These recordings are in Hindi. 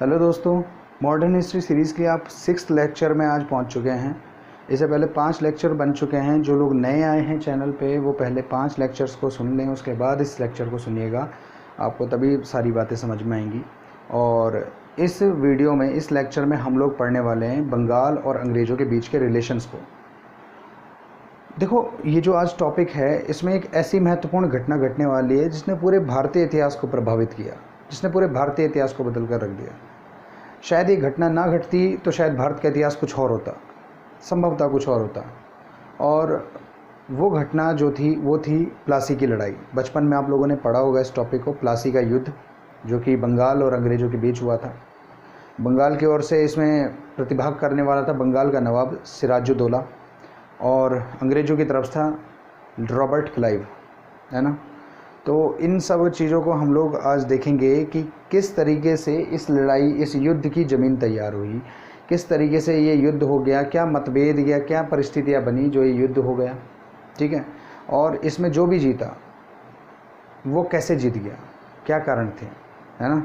हेलो दोस्तों, मॉडर्न हिस्ट्री सीरीज़ की आप 6th लेक्चर में आज पहुंच चुके हैं। इससे पहले 5 लेक्चर बन चुके हैं। जो लोग नए आए हैं चैनल पे वो पहले 5 लेक्चर्स को सुन लें, उसके बाद इस लेक्चर को सुनिएगा, आपको तभी सारी बातें समझ में आएंगी। और इस वीडियो में, इस लेक्चर में हम लोग पढ़ने वाले हैं बंगाल और अंग्रेज़ों के बीच के रिलेशंस को। देखो, ये जो आज टॉपिक है इसमें एक ऐसी महत्वपूर्ण घटना घटने वाली है जिसने पूरे भारतीय इतिहास को प्रभावित किया, जिसने पूरे भारतीय इतिहास को बदल कर रख दिया। शायद ये घटना ना घटती तो शायद भारत का इतिहास कुछ और होता, संभवतः कुछ और होता। और वो घटना जो थी वो थी प्लासी की लड़ाई। बचपन में आप लोगों ने पढ़ा होगा इस टॉपिक को, प्लासी का युद्ध, जो कि बंगाल और अंग्रेज़ों के बीच हुआ था। बंगाल की ओर से इसमें प्रतिभाग करने वाला था बंगाल का नवाब सिराजुद्दौला, और अंग्रेज़ों की तरफ था रॉबर्ट क्लाइव, है ना। तो इन सब चीज़ों को हम लोग आज देखेंगे कि किस तरीके से इस लड़ाई, इस युद्ध की ज़मीन तैयार हुई, किस तरीके से ये युद्ध हो गया, क्या मतभेद या क्या परिस्थितियाँ बनी जो ये युद्ध हो गया, ठीक है। और इसमें जो भी जीता वो कैसे जीत गया, क्या कारण थे, है ना।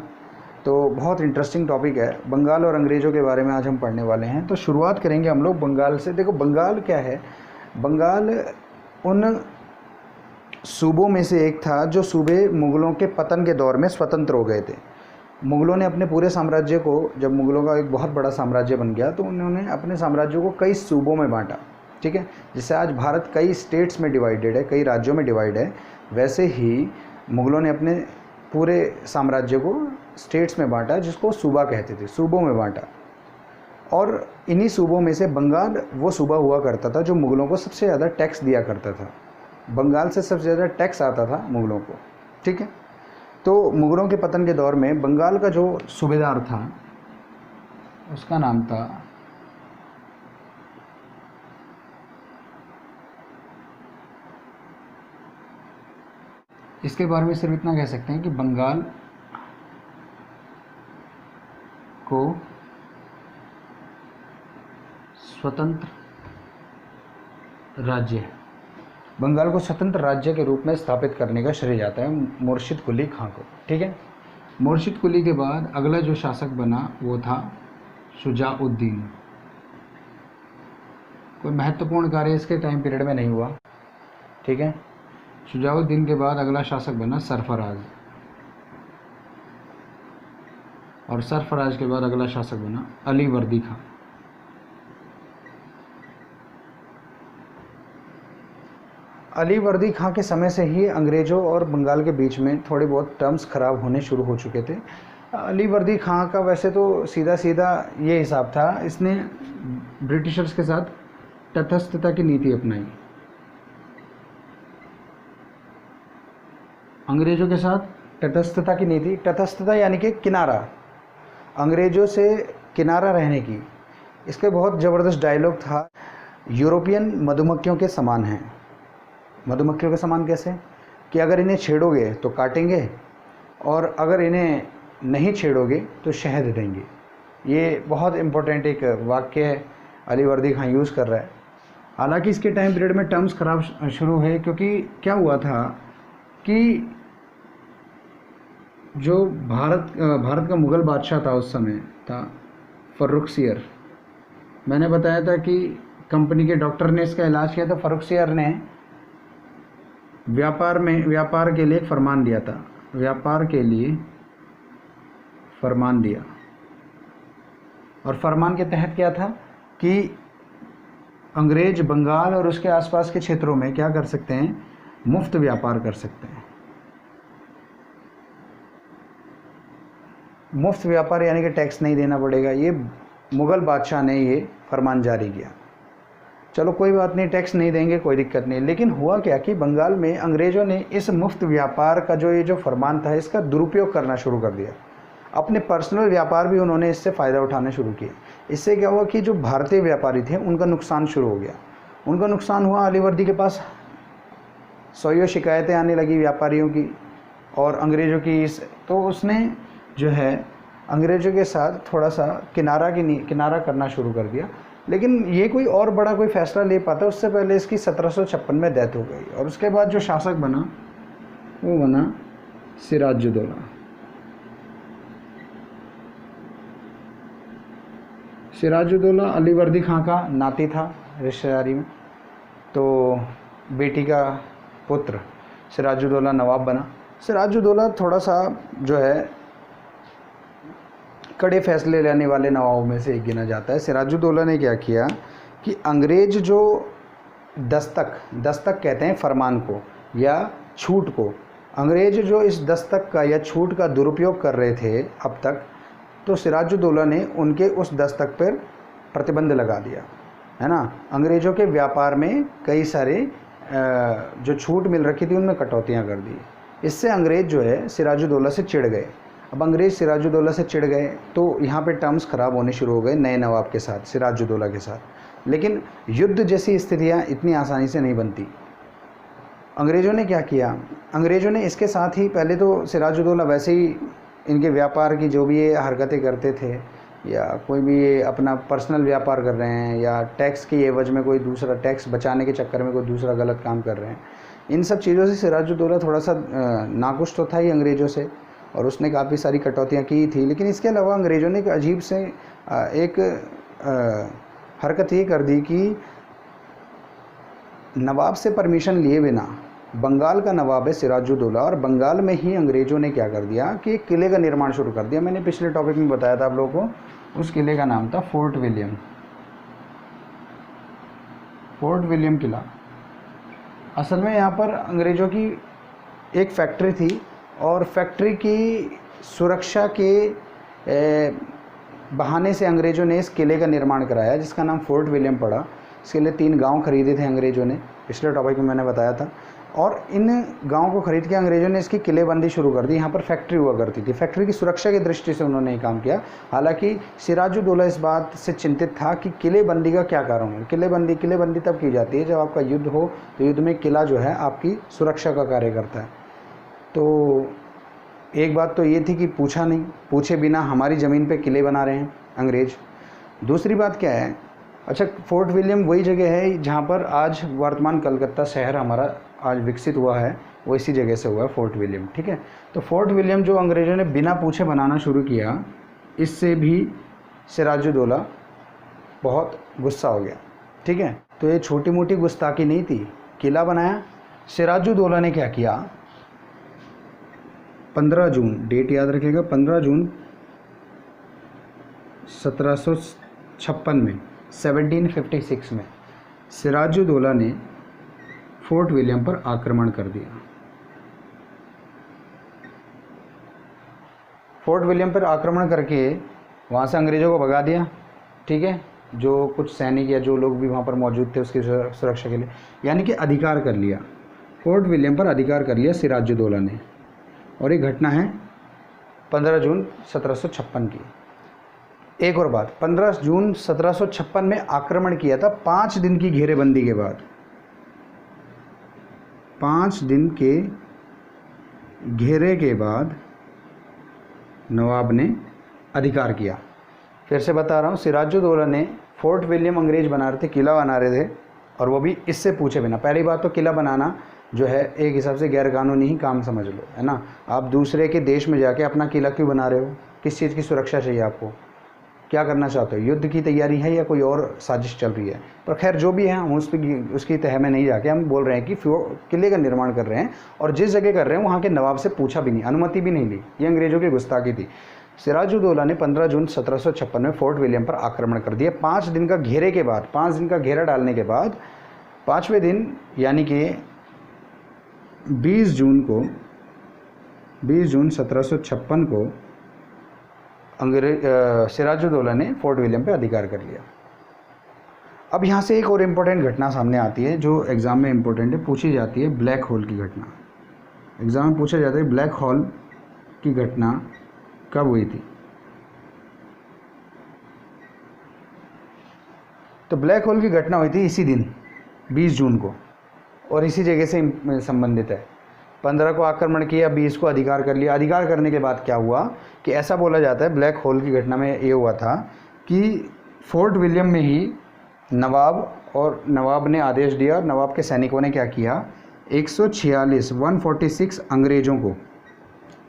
तो बहुत इंटरेस्टिंग टॉपिक है। बंगाल और अंग्रेज़ों के बारे में आज हम पढ़ने वाले हैं। तो शुरुआत करेंगे हम लोग बंगाल से। देखो, बंगाल क्या है। बंगाल उन सूबों में से एक था जो सूबे मुग़लों के पतन के दौर में स्वतंत्र हो गए थे। मुग़लों ने अपने पूरे साम्राज्य को, जब मुग़लों का एक बहुत बड़ा साम्राज्य बन गया तो उन्होंने अपने साम्राज्य को कई सूबों में बांटा, ठीक है। जिससे आज भारत कई स्टेट्स में डिवाइडेड है, कई राज्यों में डिवाइड है। वैसे ही मुग़लों ने अपने पूरे साम्राज्य को स्टेट्स में बांटा, जिसको सूबा कहते थे, सूबों में बांटा। और इन्हीं सूबों में से बंगाल वो सूबा हुआ करता था जो मुग़लों को सबसे ज़्यादा टैक्स दिया करता था। बंगाल से सबसे ज़्यादा टैक्स आता था मुग़लों को, ठीक है। तो मुग़लों के पतन के दौर में बंगाल का जो सूबेदार था उसका नाम था इसके बारे में सिर्फ इतना कह सकते हैं कि बंगाल को स्वतंत्र राज्य, बंगाल को स्वतंत्र राज्य के रूप में स्थापित करने का श्रेय जाता है मुर्शिद कुली खां को, ठीक है। मुर्शिद कुली के बाद अगला जो शासक बना वो था शुजाउद्दीन। कोई महत्वपूर्ण कार्य इसके टाइम पीरियड में नहीं हुआ, ठीक है। शुजाउद्दीन के बाद अगला शासक बना सरफराज, और सरफराज के बाद अगला शासक बना अली वर्दी खां। अली वर्दी खां के समय से ही अंग्रेज़ों और बंगाल के बीच में थोड़े बहुत टर्म्स ख़राब होने शुरू हो चुके थे। अली वर्दी खां का वैसे तो सीधा सीधा ये हिसाब था, इसने ब्रिटिशर्स के साथ तटस्थता की नीति अपनाई। अंग्रेज़ों के साथ तटस्थता की नीति, तटस्थता यानी कि किनारा, अंग्रेज़ों से किनारा रहने की। इसके बहुत ज़बरदस्त डायलॉग था, यूरोपियन मधुमक्खियों के समान हैं। मधुमक्खियों के समान कैसे कि अगर इन्हें छेड़ोगे तो काटेंगे, और अगर इन्हें नहीं छेड़ोगे तो शहद देंगे। ये बहुत इम्पोर्टेंट एक वाक्य अली वर्दी खां यूज़ कर रहा है। हालांकि इसके टाइम पीरियड में टर्म्स ख़राब शुरू हुए, क्योंकि क्या हुआ था कि जो भारत का मुग़ल बादशाह था उस समय था फ़र्रुखसियर। मैंने बताया था कि कंपनी के डॉक्टर ने इसका इलाज किया, तो फ़र्रुखसियर ने व्यापार के लिए फरमान दिया था, व्यापार के लिए फरमान दिया। और फरमान के तहत क्या था कि अंग्रेज़ बंगाल और उसके आसपास के क्षेत्रों में क्या कर सकते हैं, मुफ्त व्यापार कर सकते हैं। मुफ्त व्यापार यानी कि टैक्स नहीं देना पड़ेगा। ये मुग़ल बादशाह ने ये फरमान जारी किया। चलो कोई बात नहीं, टैक्स नहीं देंगे, कोई दिक्कत नहीं। लेकिन हुआ क्या कि बंगाल में अंग्रेज़ों ने इस मुफ्त व्यापार का जो ये जो फरमान था इसका दुरुपयोग करना शुरू कर दिया। अपने पर्सनल व्यापार भी उन्होंने इससे फ़ायदा उठाना शुरू किया। इससे क्या हुआ कि जो भारतीय व्यापारी थे उनका नुकसान शुरू हो गया। उनका नुकसान हुआ, अली वर्दी के पास सौ शिकायतें आने लगी व्यापारियों की और अंग्रेज़ों की। तो उसने जो है अंग्रेज़ों के साथ थोड़ा सा किनारा करना शुरू कर दिया। लेकिन ये कोई और बड़ा कोई फ़ैसला ले पाता उससे पहले इसकी 1756 में डेथ हो गई। और उसके बाद जो शासक बना वो बना सिराजुद्दौला। सिराजुद्दौला अली वर्दी खां का नाती था रिश्तेदारी में, तो बेटी का पुत्र सिराजुद्दौला नवाब बना। सिराजुद्दौला थोड़ा सा जो है कड़े फैसले लेने वाले नवाबों में से एक गिना जाता है। सिराजुद्दौला ने क्या किया कि अंग्रेज़ जो दस्तक कहते हैं फरमान को या छूट को, अंग्रेज़ जो इस दस्तक का या छूट का दुरुपयोग कर रहे थे अब तक, तो सिराजुद्दौला ने उनके उस दस्तक पर प्रतिबंध लगा दिया, है ना। अंग्रेज़ों के व्यापार में कई सारे जो छूट मिल रखी थी उनमें कटौतियाँ कर दी। इससे अंग्रेज़ जो है सिराजुद्दौला से चिढ़ गए। अब अंग्रेज़ सिराजुद्दौला से चिढ़ गए तो यहाँ पे टर्म्स ख़राब होने शुरू हो गए नए नवाब के साथ, सिराजुद्दौला के साथ। लेकिन युद्ध जैसी स्थितियाँ इतनी आसानी से नहीं बनती। अंग्रेज़ों ने क्या किया, अंग्रेज़ों ने इसके साथ ही पहले तो सिराजुद्दौला वैसे ही इनके व्यापार की जो भी ये हरकतें करते थे या कोई भी ये अपना पर्सनल व्यापार कर रहे हैं या टैक्स के एवज में कोई दूसरा टैक्स बचाने के चक्कर में कोई दूसरा गलत काम कर रहे हैं, इन सब चीज़ों से सिराजुद्दौला थोड़ा सा नाखुश तो था ही अंग्रेज़ों से, और उसने काफ़ी सारी कटौतियाँ की थी। लेकिन इसके अलावा अंग्रेज़ों ने एक अजीब से एक हरकत ये कर दी कि नवाब से परमिशन लिए बिना, बंगाल का नवाब है सिराजुद्दौला, और बंगाल में ही अंग्रेज़ों ने क्या कर दिया कि एक किले का निर्माण शुरू कर दिया। मैंने पिछले टॉपिक में बताया था आप लोगों को, उस किले का नाम था फोर्ट विलियम। फोर्ट विलियम किला। असल में यहाँ पर अंग्रेज़ों की एक फैक्ट्री थी और फैक्ट्री की सुरक्षा के बहाने से अंग्रेज़ों ने इस किले का निर्माण कराया जिसका नाम फोर्ट विलियम पड़ा। इसके लिए 3 गांव खरीदे थे अंग्रेज़ों ने, पिछले टॉपिक में मैंने बताया था। और इन गांवों को खरीद के अंग्रेज़ों ने इसकी किलेबंदी शुरू कर दी। यहाँ पर फैक्ट्री हुआ करती थी, फैक्ट्री की सुरक्षा की दृष्टि से उन्होंने ये काम किया। हालांकि सिराजुद्दौला इस बात से चिंतित था कि किलेबंदी का क्या कारण है। किलेबंदी तब की जाती है जब आपका युद्ध हो, तो युद्ध में किला जो है आपकी सुरक्षा का कार्य करता है। तो एक बात तो ये थी कि पूछे बिना हमारी ज़मीन पे किले बना रहे हैं अंग्रेज़। दूसरी बात क्या है, अच्छा, फोर्ट विलियम वही जगह है जहाँ पर आज वर्तमान कलकत्ता शहर हमारा आज विकसित हुआ है, वो इसी जगह से हुआ है फोर्ट विलियम, ठीक है। तो फोर्ट विलियम जो अंग्रेज़ों ने बिना पूछे बनाना शुरू किया, इससे भी सिराजुद्दौला बहुत गुस्सा हो गया, ठीक है। तो ये छोटी मोटी गुस्ताखी नहीं थी, किला बनाया। सिराजुद्दौला ने क्या किया, 15 जून, डेट याद रखिएगा, 15 जून 1756 में, 1756 में सिराजुद्दौला ने फोर्ट विलियम पर आक्रमण कर दिया। फोर्ट विलियम पर आक्रमण करके वहाँ से अंग्रेज़ों को भगा दिया, ठीक है। जो कुछ सैनिक या जो लोग भी वहाँ पर मौजूद थे उसकी सुरक्षा के लिए, यानी कि अधिकार कर लिया, फोर्ट विलियम पर अधिकार कर लिया सिराजुद्दौला ने। और ये घटना है 15 जून 1756 की। एक और बात, 15 जून 1756 में आक्रमण किया था, 5 दिन की घेरेबंदी के बाद, 5 दिन के घेरे के बाद नवाब ने अधिकार किया। फिर से बता रहा हूँ, सिराजुद्दौला ने फोर्ट विलियम अंग्रेज़ बना रहे थे, किला बना रहे थे, और वो भी इससे पूछे बिना। पहली बात तो किला बनाना जो है एक हिसाब से गैरकानूनी ही काम समझ लो, है ना। आप दूसरे के देश में जाके अपना किला क्यों बना रहे हो, किस चीज़ की सुरक्षा चाहिए आपको, क्या करना चाहते हो, युद्ध की तैयारी है या कोई और साजिश चल रही है। पर खैर जो भी है, हम उसकी तह में नहीं जाके हम बोल रहे हैं कि किले का निर्माण कर रहे हैं, और जिस जगह कर रहे हैं वहाँ के नवाब से पूछा भी नहीं, अनुमति भी नहीं ली। ये अंग्रेज़ों की गुस्ताखी थी। सिराजुद्दौला ने 15 जून 1756 में फोर्ट विलियम पर आक्रमण कर दिया। 5 दिन का घेरे के बाद, 5 दिन का घेरा डालने के बाद, 5वें दिन यानी कि 20 जून 1756 को सिराजुद्दौला ने फोर्ट विलियम पे अधिकार कर लिया। अब यहाँ से एक और इम्पोर्टेंट घटना सामने आती है जो एग्ज़ाम में इम्पोर्टेंट है, पूछी जाती है, ब्लैक होल की घटना। एग्ज़ाम में पूछा जाता है ब्लैक होल की घटना कब हुई थी। तो ब्लैक होल की घटना हुई थी इसी दिन 20 जून को, और इसी जगह से संबंधित है। 15 को आक्रमण किया, 20 को अधिकार कर लिया। अधिकार करने के बाद क्या हुआ कि ऐसा बोला जाता है ब्लैक होल की घटना में ये हुआ था कि फोर्ट विलियम में ही नवाब ने आदेश दिया, और नवाब के सैनिकों ने क्या किया, 146 अंग्रेज़ों को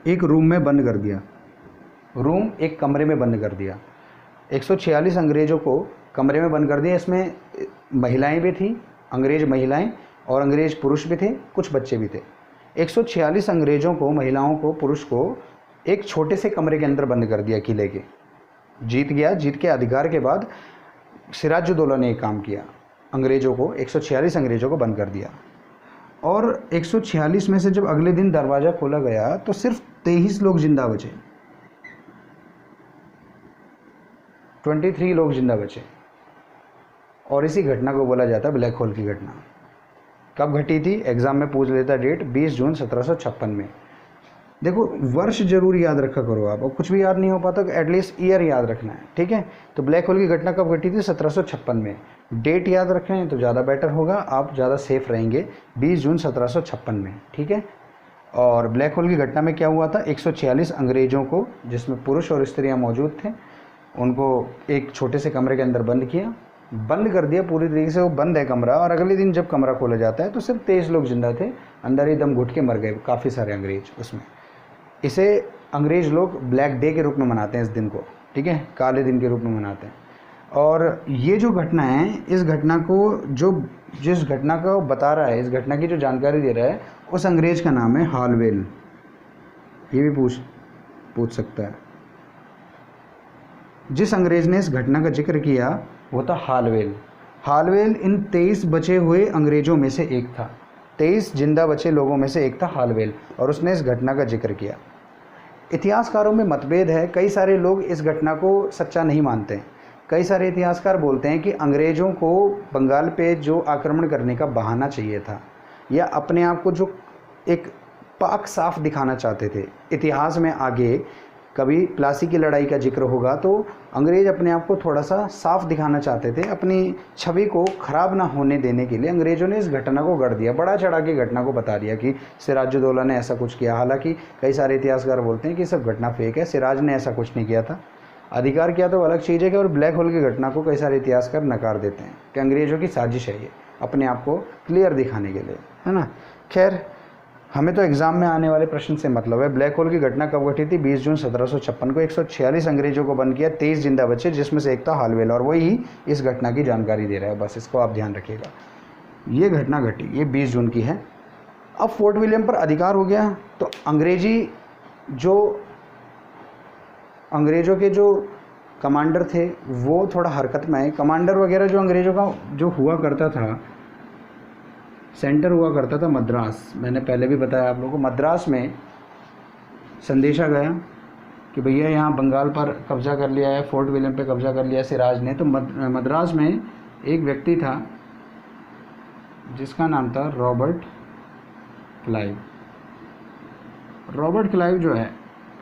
एक रूम में बंद कर दिया, एक कमरे में बंद कर दिया। 146 अंग्रेज़ों को कमरे में बंद कर दिया। इसमें महिलाएं भी थी, अंग्रेज़ महिलाएं और अंग्रेज़ पुरुष भी थे, कुछ बच्चे भी थे। 146 अंग्रेज़ों को, महिलाओं को, पुरुष को एक छोटे से कमरे के अंदर बंद कर दिया किले के। जीत गया। जीत के अधिकार के बाद सिराजुद्दौला ने एक काम किया, अंग्रेज़ों को 146 अंग्रेज़ों को बंद कर दिया। और 146 में से जब अगले दिन दरवाज़ा खोला गया तो सिर्फ 23 लोग जिंदा बचे, 23 लोग जिंदा बचे। और इसी घटना को बोला जाता है ब्लैक होल की घटना। कब घटी थी? एग्ज़ाम में पूछ लेता डेट, 20 जून 1756 में। देखो वर्ष जरूर याद रखा करो आप, और कुछ भी याद नहीं हो पाता तो एटलीस्ट ईयर याद रखना है, ठीक है। तो ब्लैक होल की घटना कब घटी थी? 1756 में। डेट याद रखें तो ज़्यादा बेटर होगा, आप ज़्यादा सेफ रहेंगे। 20 जून 1756 में, ठीक है। और ब्लैक होल की घटना में क्या हुआ था? 146 अंग्रेज़ों को, जिसमें पुरुष और स्त्रियाँ मौजूद थे, उनको एक छोटे से कमरे के अंदर बंद किया, बंद कर दिया पूरी तरीके से। वो बंद है कमरा, और अगले दिन जब कमरा खोला जाता है तो सिर्फ 23 लोग जिंदा थे, अंदर ही दम घुट के मर गए काफ़ी सारे अंग्रेज उसमें। इसे अंग्रेज़ लोग ब्लैक डे के रूप में मनाते हैं इस दिन को, ठीक है, काले दिन के रूप में मनाते हैं। और ये जो घटना है, इस घटना को जिस घटना को बता रहा है, इस घटना की जो जानकारी दे रहा है, उस अंग्रेज़ का नाम है हालवेल। ये भी पूछ सकता है। जिस अंग्रेज़ ने इस घटना का जिक्र किया वो था हालवेल। हालवेल इन 23 बचे हुए अंग्रेज़ों में से एक था, 23 जिंदा बचे लोगों में से एक था हालवेल, और उसने इस घटना का जिक्र किया। इतिहासकारों में मतभेद है, कई सारे लोग इस घटना को सच्चा नहीं मानते हैं। कई सारे इतिहासकार बोलते हैं कि अंग्रेज़ों को बंगाल पे जो आक्रमण करने का बहाना चाहिए था, या अपने आप को जो एक पाक साफ दिखाना चाहते थे। इतिहास में आगे कभी प्लासी की लड़ाई का जिक्र होगा तो अंग्रेज़ अपने आप को थोड़ा सा साफ दिखाना चाहते थे, अपनी छवि को ख़राब ना होने देने के लिए अंग्रेज़ों ने इस घटना को गढ़ दिया, बड़ा चढ़ा के घटना को बता दिया कि सिराजुद्दौला ने ऐसा कुछ किया। हालांकि कई सारे इतिहासकार बोलते हैं कि सब घटना फेक है, सिराज ने ऐसा कुछ नहीं किया था। अधिकार किया तो अलग चीज़ है कि, और ब्लैक होल की घटना को कई सारे इतिहासकार नकार देते हैं कि अंग्रेज़ों की साजिश है ये, अपने आप को क्लियर दिखाने के लिए, है ना। खैर, हमें तो एग्ज़ाम में आने वाले प्रश्न से मतलब है। ब्लैक होल की घटना कब घटी थी? 20 जून 1756 को। 146 अंग्रेज़ों को बंद किया, 23 जिंदा बचे, जिसमें से एक था हालवेल, और वही इस घटना की जानकारी दे रहा है। बस इसको आप ध्यान रखिएगा। ये घटना घटी, ये 20 जून की है। अब फोर्ट विलियम पर अधिकार हो गया तो अंग्रेज़ों के जो कमांडर थे वो थोड़ा हरकत में आए। कमांडर वगैरह जो अंग्रेज़ों का जो हुआ करता था, सेंटर हुआ करता था मद्रास। मैंने पहले भी बताया आप लोगों को, मद्रास में संदेशा गया कि भैया यहाँ बंगाल पर कब्ज़ा कर लिया है, फोर्ट विलियम पे कब्ज़ा कर लिया है सिराज ने। तो मद्रास में एक व्यक्ति था जिसका नाम था रॉबर्ट क्लाइव। रॉबर्ट क्लाइव जो है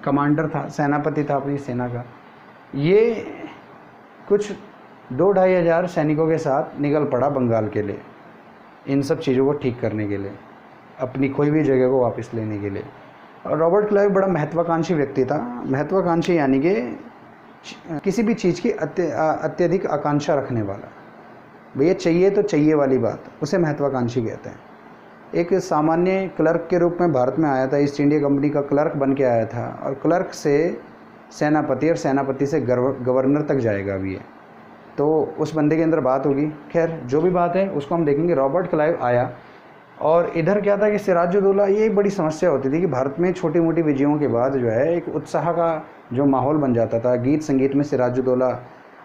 कमांडर था, सेनापति था अपनी सेना का। ये कुछ 2-2.5 हज़ार सैनिकों के साथ निकल पड़ा बंगाल के लिए, इन सब चीज़ों को ठीक करने के लिए, अपनी खोई हुई जगह को वापस लेने के लिए। और रॉबर्ट क्लाइव बड़ा महत्वाकांक्षी व्यक्ति था। महत्वाकांक्षी यानी कि किसी भी चीज़ की अत्यधिक आकांक्षा रखने वाला। भैया चाहिए तो चाहिए वाली बात, उसे महत्वाकांक्षी कहते हैं। एक सामान्य क्लर्क के रूप में भारत में आया था, ईस्ट इंडिया कंपनी का क्लर्क बन के आया था, और क्लर्क से सेनापति, और सेनापति से गवर्नर तक जाएगा अभी ये। तो उस बंदे के अंदर बात होगी। खैर, जो भी बात है उसको हम देखेंगे। रॉबर्ट क्लाइव आया, और इधर क्या था कि सिराजुद्दौला, ये बड़ी समस्या होती थी कि भारत में छोटी मोटी विजयों के बाद जो है एक उत्साह का जो माहौल बन जाता था। गीत संगीत में सिराजुद्दौला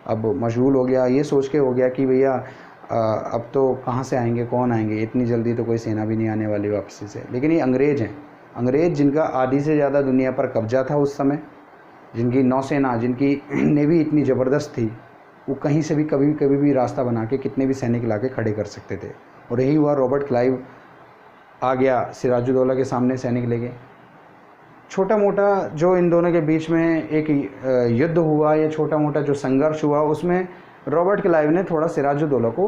अब मशगूल हो गया, ये सोच के हो गया कि भैया अब तो कहाँ से आएंगे, कौन आएंगे, इतनी जल्दी तो कोई सेना भी नहीं आने वाली वापसी से। लेकिन ये अंग्रेज़ हैं, अंग्रेज़ जिनका आधी से ज़्यादा दुनिया पर कब्जा था उस समय, जिनकी नौसेना, जिनकी नेवी इतनी ज़बरदस्त थी, वो कहीं से भी कभी भी रास्ता बना के कितने भी सैनिक ला के खड़े कर सकते थे। और यही हुआ, रॉबर्ट क्लाइव आ गया सिराजुद्दौला के सामने सैनिक लेके। छोटा मोटा जो इन दोनों के बीच में एक युद्ध हुआ, या छोटा मोटा जो संघर्ष हुआ, उसमें रॉबर्ट क्लाइव ने थोड़ा सिराजुद्दौला को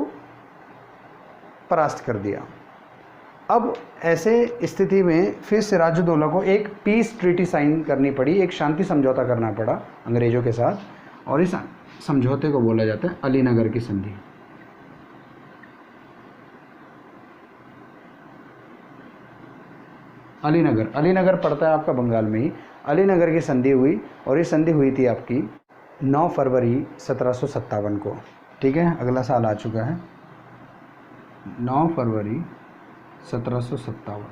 परास्त कर दिया। अब ऐसे स्थिति में फिर सिराजुद्दौला को एक पीस ट्रीटी साइन करनी पड़ी, एक शांति समझौता करना पड़ा अंग्रेज़ों के साथ, और इस समझौते को बोला जाता है अलीनगर की संधि। अलीनगर पड़ता है आपका बंगाल में ही। अलीनगर की संधि हुई, और ये संधि हुई थी आपकी 9 फरवरी 1757 को। ठीक है, अगला साल आ चुका है 9 फरवरी 1757।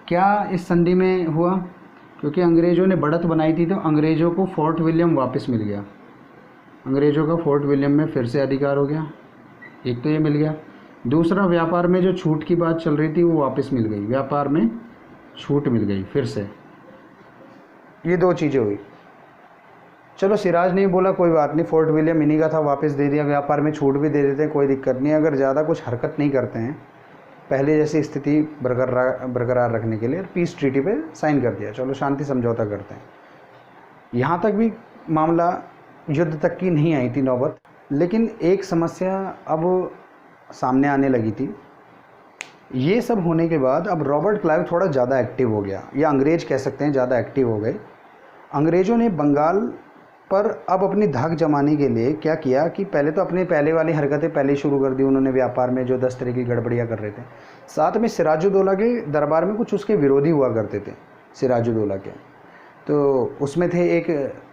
क्या इस संधि में हुआ? क्योंकि अंग्रेज़ों ने बढ़त बनाई थी तो अंग्रेज़ों को फोर्ट विलियम वापस मिल गया। अंग्रेज़ों का फोर्ट विलियम में फिर से अधिकार हो गया, एक तो ये मिल गया। दूसरा, व्यापार में जो छूट की बात चल रही थी वो वापस मिल गई, व्यापार में छूट मिल गई फिर से। ये दो चीज़ें हुई। चलो सिराज ने बोला कोई बात नहीं, फोर्ट विलियम इन्हीं का था, वापस दे दिया, व्यापार में छूट भी दे देते हैं, कोई दिक्कत नहीं। अगर ज़्यादा कुछ हरकत नहीं करते हैं, पहले जैसी स्थिति बरकरार रखने के लिए पीस ट्रीटी पे साइन कर दिया, चलो शांति समझौता करते हैं। यहाँ तक भी मामला युद्ध तक की नहीं आई थी नौबत, लेकिन एक समस्या अब सामने आने लगी थी। ये सब होने के बाद अब रॉबर्ट क्लाइव थोड़ा ज़्यादा एक्टिव हो गया, या अंग्रेज़ कह सकते हैं ज़्यादा एक्टिव हो गए। अंग्रेज़ों ने बंगाल पर अब अपनी धाक जमाने के लिए क्या किया कि पहले तो अपनी पहले वाली हरकतें पहले शुरू कर दी उन्होंने, व्यापार में जो 10 तरह की गड़बड़ियाँ कर रहे थे। साथ में सिराजुद्दौला के दरबार में कुछ उसके विरोधी हुआ करते थे सिराजुद्दौला के, तो उसमें थे एक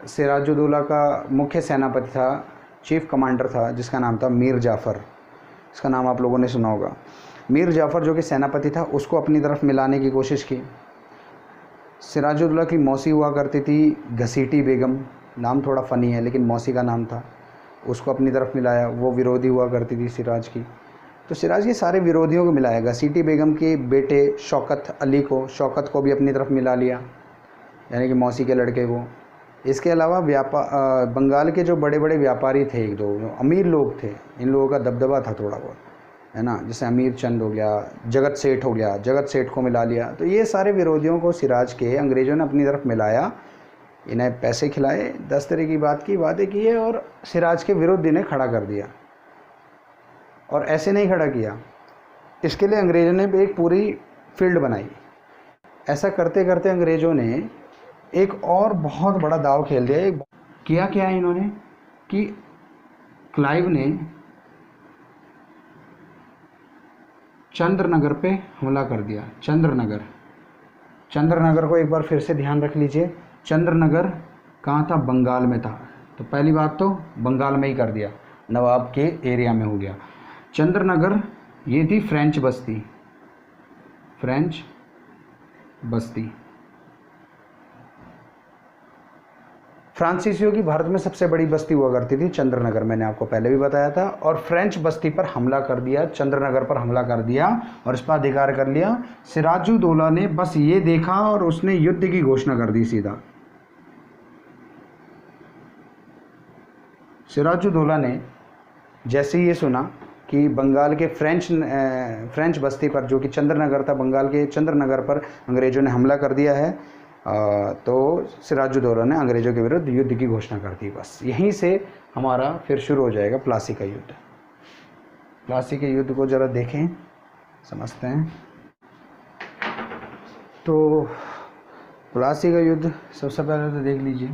सिराजुद्दौला का मुख्य सेनापति था, चीफ कमांडर था, जिसका नाम था मीर जाफ़र। इसका नाम आप लोगों ने सुना होगा। मीर जाफ़र जो कि सेनापति था, उसको अपनी तरफ मिलाने की कोशिश की। सिराजुद्दौला की मौसी हुआ करती थी घसीटी बेगम, नाम थोड़ा फ़नी है लेकिन मौसी का नाम था, उसको अपनी तरफ मिलाया, वो विरोधी हुआ करती थी सिराज की। तो सिराज के सारे विरोधियों को मिलाया। घसीटी बेगम के बेटे शौकत अली को, शौकत को भी अपनी तरफ मिला लिया, यानी कि मौसी के लड़के को। इसके अलावा बंगाल के जो बड़े बड़े व्यापारी थे, एक दो अमीर लोग थे, इन लोगों का दबदबा था थोड़ा बहुत, है ना, जैसे अमीर चंद हो गया, जगत सेठ हो गया, जगत सेठ को मिला लिया। तो ये सारे विरोधियों को सिराज के अंग्रेज़ों ने अपनी तरफ मिलाया, इन्हें पैसे खिलाए, 10 तरह की बातें की है, और सिराज के विरुद्ध इन्हें खड़ा कर दिया। और ऐसे नहीं खड़ा किया, इसके लिए अंग्रेज़ों ने एक पूरी फील्ड बनाई। ऐसा करते करते अंग्रेज़ों ने एक और बहुत बड़ा दाव खेल दिया। किया क्या इन्होंने कि क्लाइव ने चंद्रनगर पे हमला कर दिया। चंद्रनगर को एक बार फिर से ध्यान रख लीजिए, चंद्रनगर कहाँ था? बंगाल में था। तो पहली बात तो बंगाल में ही कर दिया, नवाब के एरिया में हो गया। चंद्रनगर ये थी फ्रेंच बस्ती। फ्रांसीसियों की भारत में सबसे बड़ी बस्ती हुआ करती थी चंद्रनगर, मैंने आपको पहले भी बताया था। और फ्रेंच बस्ती पर हमला कर दिया, चंद्रनगर पर हमला कर दिया और इस पर अधिकार कर लिया। सिराजुद्दौला ने बस ये देखा और उसने युद्ध की घोषणा कर दी सीधा। सिराजुद्दौला ने जैसे ये सुना कि बंगाल के फ्रेंच बस्ती पर, जो कि चंद्रनगर था, बंगाल के चंद्रनगर पर अंग्रेज़ों ने हमला कर दिया है, तो सिराजुद्दौला ने अंग्रेज़ों के विरुद्ध युद्ध की घोषणा कर दी। बस यहीं से हमारा फिर शुरू हो जाएगा प्लासी का युद्ध। प्लासी के युद्ध को ज़रा देखें, समझते हैं। तो प्लासी का युद्ध सबसे पहले तो देख लीजिए।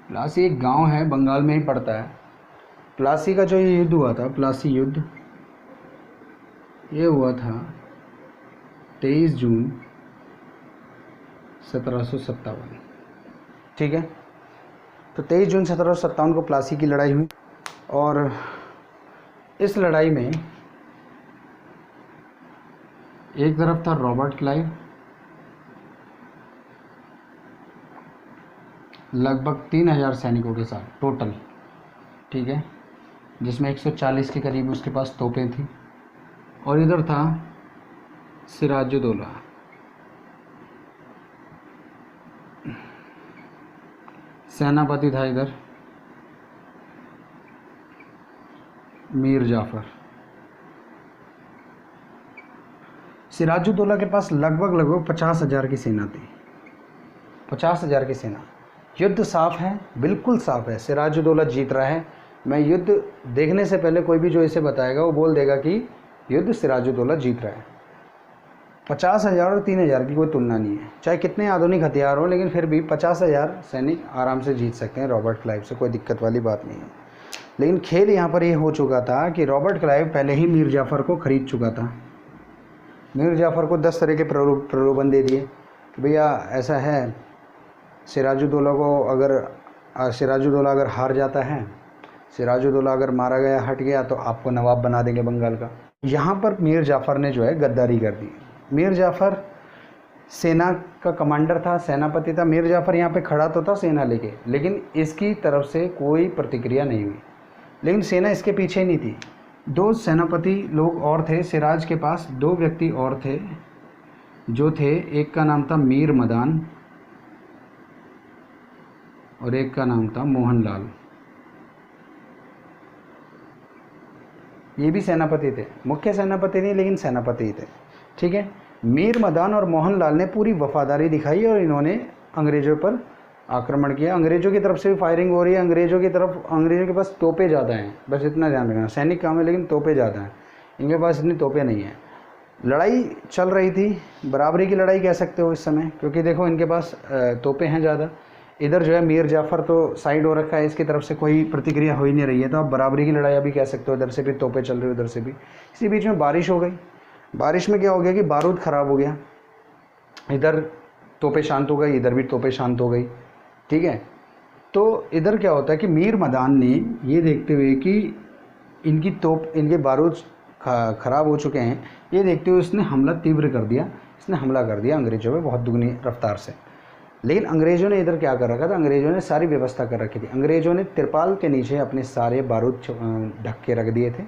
प्लासी एक गांव है, बंगाल में ही पड़ता है। प्लासी का जो ये युद्ध हुआ था, प्लासी युद्ध, ये हुआ था 23 जून 1757। ठीक है, तो 23 जून 1757 को प्लासी की लड़ाई हुई। और इस लड़ाई में एक तरफ था रॉबर्ट क्लाइव, लगभग 3000 सैनिकों के साथ टोटल, ठीक है, जिसमें 140 के करीब उसके पास तोपें थी। और इधर था सिराजुद्दौला, सेनापति था इधर मीर जाफ़र। सिराजुद्दौला के पास लगभग 50,000 की सेना थी, 50,000 की सेना। युद्ध साफ है, बिल्कुल साफ है, सिराजुद्दौला जीत रहा है। मैं युद्ध देखने से पहले कोई भी जो इसे बताएगा वो बोल देगा कि युद्ध सिराजुद्दौला जीत रहा है। 50,000 और 3,000 की कोई तुलना नहीं है, चाहे कितने आधुनिक हथियार हो, लेकिन फिर भी 50,000 सैनिक आराम से जीत सकते हैं रॉबर्ट क्लाइव से, कोई दिक्कत वाली बात नहीं है। लेकिन खेल यहाँ पर ये हो चुका था कि रॉबर्ट क्लाइव पहले ही मीर जाफ़र को ख़रीद चुका था। मीर जाफ़र को 10 तरह के प्रलोभन दे दिए कि भैया ऐसा है सिराजुद्दौला को अगर सिराजुद्दौला अगर हार जाता है, सिराजुद्दौला अगर मारा गया, हट गया, तो आपको नवाब बना देंगे बंगाल का। यहाँ पर मीर जाफ़र ने जो है गद्दारी कर दी। मीर जाफ़र सेना का कमांडर था, सेनापति था। मीर जाफ़र यहाँ पे खड़ा तो था सेना लेके, लेकिन इसकी तरफ से कोई प्रतिक्रिया नहीं हुई। लेकिन सेना इसके पीछे नहीं थी। दो सेनापति लोग और थे सिराज के पास, दो व्यक्ति और थे जो थे, एक का नाम था मीर मदान और एक का नाम था मोहनलाल। ये भी सेनापति थे, मुख्य सेनापति नहीं लेकिन सेनापति थे, ठीक है। मीर मदान और मोहनलाल ने पूरी वफादारी दिखाई और इन्होंने अंग्रेज़ों पर आक्रमण किया। अंग्रेज़ों की तरफ से भी फायरिंग हो रही है। अंग्रेज़ों के पास तोपें ज़्यादा हैं, बस इतना ध्यान रखना। सैनिक कम है लेकिन तोपें ज़्यादा हैं, इनके पास इतनी तोपें नहीं हैं। लड़ाई चल रही थी, बराबरी की लड़ाई कह सकते हो इस समय, क्योंकि देखो इनके पास तोपें हैं ज़्यादा। इधर जो है मीर जाफ़र तो साइड हो रखा है, इसकी तरफ से कोई प्रतिक्रिया हो ही नहीं रही है, तो आप बराबरी की लड़ाई अभी कह सकते हो। इधर से भी तोपें चल रही, उधर से भी। इसी बीच में बारिश हो गई। बारिश में क्या हो गया कि बारूद ख़राब हो गया। इधर तोपें शांत हो गई, इधर भी तोपें शांत हो गई, ठीक है। तो इधर क्या होता है कि मीर मदान ने ये देखते हुए कि इनके बारूद ख़राब हो चुके हैं, ये देखते हुए उसने हमला तीव्र कर दिया। इसने हमला कर दिया अंग्रेज़ों पे बहुत दुगनी रफ्तार से। लेकिन अंग्रेज़ों ने इधर क्या कर रखा था, अंग्रेज़ों ने सारी व्यवस्था कर रखी थी। अंग्रेज़ों ने तिरपाल के नीचे अपने सारे बारूद ढक के रख दिए थे।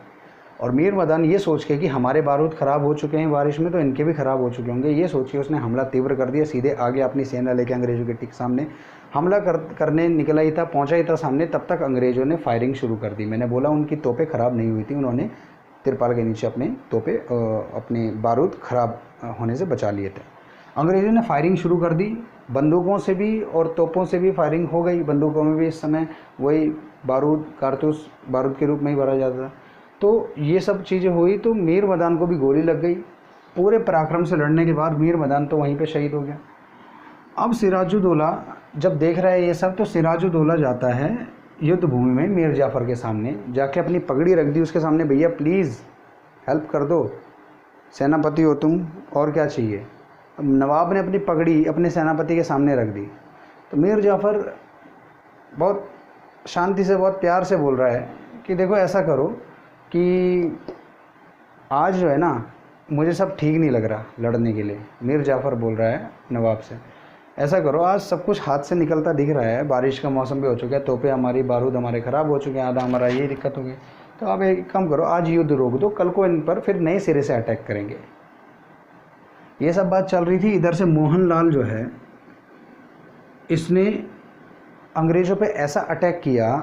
और मीर मदान ये सोच के कि हमारे बारूद ख़राब हो चुके हैं बारिश में, तो इनके भी ख़राब हो चुके होंगे, ये सोच के उसने हमला तीव्र कर दिया। सीधे आगे अपनी सेना लेके अंग्रेज़ों के ठीक सामने हमला करने निकला ही था, पहुंचा ही था सामने, तब तक अंग्रेज़ों ने फायरिंग शुरू कर दी। मैंने बोला उनकी तोपें ख़राब नहीं हुई थी, उन्होंने तिरपाल के नीचे अपने बारूद ख़राब होने से बचा लिए थे। अंग्रेज़ों ने फायरिंग शुरू कर दी, बंदूकों से भी और तोपों से भी फायरिंग हो गई। बंदूकों में भी इस समय वही कारतूस बारूद के रूप में ही भरा जाता था। तो ये सब चीज़ें हुई, तो मीर मदान को भी गोली लग गई। पूरे पराक्रम से लड़ने के बाद मीर मदान तो वहीं पे शहीद हो गया। अब सिराजुद्दौला जब देख रहा है ये सब, तो सिराजुद्दौला जाता है युद्ध भूमि में मीर जाफ़र के सामने, जाके अपनी पगड़ी रख दी उसके सामने, भैया प्लीज़ हेल्प कर दो, सेनापति हो तुम, और क्या चाहिए। नवाब ने अपनी पगड़ी अपने सेनापति के सामने रख दी। तो मीर जाफ़र बहुत शांति से, बहुत प्यार से बोल रहा है कि देखो ऐसा करो कि आज जो है ना, मुझे सब ठीक नहीं लग रहा लड़ने के लिए। मीर जाफ़र बोल रहा है नवाब से, ऐसा करो, आज सब कुछ हाथ से निकलता दिख रहा है, बारिश का मौसम भी हो चुका है, तोपें हमारी, बारूद हमारे ख़राब हो चुके हैं, आधा हमारा ये दिक्कत हो गई, तो आप एक काम करो, आज युद्ध रोक दो, कल को इन पर फिर नए सिरे से अटैक करेंगे। ये सब बात चल रही थी। इधर से मोहनलाल जो है, इसने अंग्रेज़ों पे ऐसा अटैक किया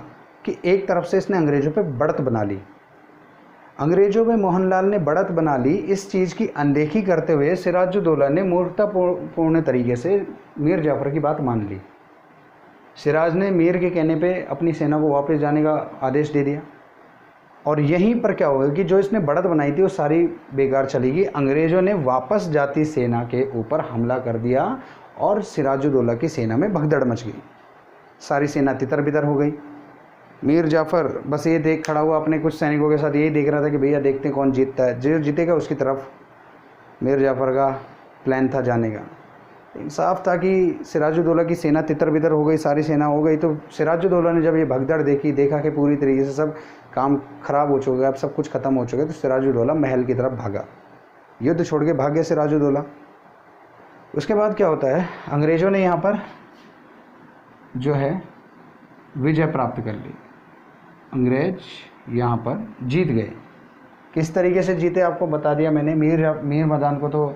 कि एक तरफ से इसने अंग्रेज़ों पे बढ़त बना ली। अंग्रेज़ों पे मोहनलाल ने बढ़त बना ली। इस चीज़ की अनदेखी करते हुए सिराजुद्दौला ने मूर्खतापूर्ण तरीके से मीर जाफ़र की बात मान ली। सिराज ने मीर के कहने पे अपनी सेना को वापस जाने का आदेश दे दिया। और यहीं पर क्या होगा कि जो इसने बढ़त बनाई थी वो सारी बेकार चली गई। अंग्रेज़ों ने वापस जाती सेना के ऊपर हमला कर दिया और सिराजुद्दौला की सेना में भगदड़ मच गई। सारी सेना तितर बितर हो गई। मीर जाफ़र बस ये देख खड़ा हुआ अपने कुछ सैनिकों के साथ, यही देख रहा था कि भैया देखते हैं कौन जीतता है, जो जीतेगा उसकी तरफ मीर जाफ़र का प्लान था जाने का। साफ था कि सिराजुद्दौला की सेना तितर बितर हो गई, सारी सेना हो गई। तो सिराजुद्दौला ने जब ये भगदड़ देखा कि पूरी तरीके से सब काम ख़राब हो चुका है, अब सब कुछ ख़त्म हो चुका है, तो सिराजुद्दौला महल की तरफ भागा, युद्ध छोड़ के भाग गया सिराजुद्दौला। उसके बाद क्या होता है, अंग्रेज़ों ने यहाँ पर जो है विजय प्राप्त कर ली। अंग्रेज यहाँ पर जीत गए। किस तरीके से जीते आपको बता दिया मैंने। मीर मदान को तो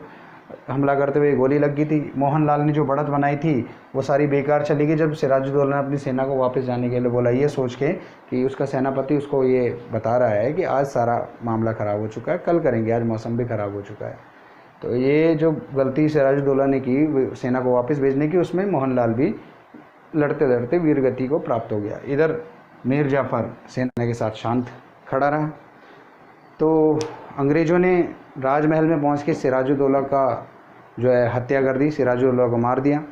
हमला करते हुए गोली लग गई थी। मोहनलाल ने जो बढ़त बनाई थी वो सारी बेकार चली गई जब सिराजुद्दौला ने अपनी सेना को वापस जाने के लिए बोला, ये सोच के कि उसका सेनापति उसको ये बता रहा है कि आज सारा मामला ख़राब हो चुका है, कल करेंगे, आज मौसम भी ख़राब हो चुका है। तो ये जो गलती सिराजुद्दौला ने की सेना को वापस भेजने की, उसमें मोहनलाल भी लड़ते लड़ते वीरगति को प्राप्त हो गया। इधर मीर जाफ़र सेना के साथ शांत खड़ा रहा। तो अंग्रेज़ों ने राजमहल में पहुंच के सिराजुद्दौला का जो है हत्या कर दी, सिराजुद्दौला को मार दिया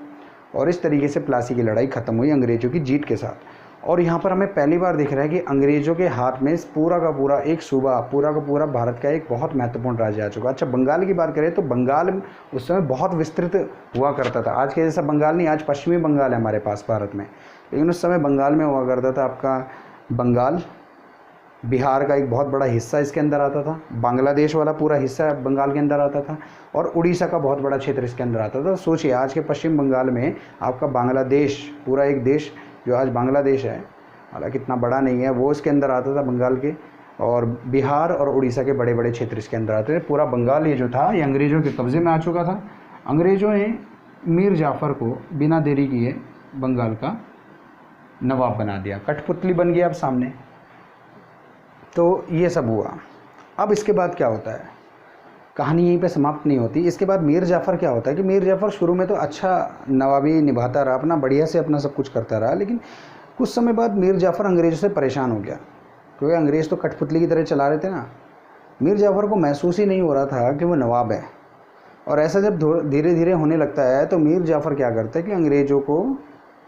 और इस तरीके से प्लासी की लड़ाई ख़त्म हुई अंग्रेज़ों की जीत के साथ। और यहाँ पर हमें पहली बार दिख रहा है कि अंग्रेज़ों के हाथ में पूरा का पूरा एक सूबा, पूरा का पूरा भारत का एक बहुत महत्वपूर्ण राज्य आ चुका। अच्छा, बंगाल की बात करें तो बंगाल उस समय बहुत विस्तृत हुआ करता था। आज के जैसा बंगाल नहीं, आज पश्चिमी बंगाल है हमारे पास भारत में, लेकिन उस समय बंगाल में हुआ करता था आपका बंगाल। बिहार का एक बहुत बड़ा हिस्सा इसके अंदर आता था, बांग्लादेश वाला पूरा हिस्सा बंगाल के अंदर आता था, और उड़ीसा का बहुत बड़ा क्षेत्र इसके अंदर आता था। सोचिए आज के पश्चिम बंगाल में आपका बांग्लादेश, पूरा एक देश जो आज बांग्लादेश है, हालांकि इतना बड़ा नहीं है, वो इसके अंदर आता था बंगाल के, और बिहार और उड़ीसा के बड़े बड़े क्षेत्र इसके अंदर आते थे। पूरा बंगाल ये जो था ये अंग्रेज़ों के कब्ज़े में आ चुका था। अंग्रेज़ों ने मीर जाफ़र को बिना देरी किए बंगाल का नवाब बना दिया, कठपुतली बन गया अब सामने। तो ये सब हुआ। अब इसके बाद क्या होता है, कहानी यहीं पे समाप्त नहीं होती। इसके बाद मीर जाफ़र क्या होता है कि मीर जाफ़र शुरू में तो अच्छा नवाबी निभाता रहा, अपना बढ़िया से अपना सब कुछ करता रहा, लेकिन कुछ समय बाद मीर जाफ़र अंग्रेज़ों से परेशान हो गया, क्योंकि अंग्रेज़ तो कठपुतली की तरह चला रहे थे ना। मीर जाफ़र को महसूस ही नहीं हो रहा था कि वो नवाब है। और ऐसा जब धीरे धीरे होने लगता है तो मीर जाफ़र क्या करता है कि अंग्रेज़ों को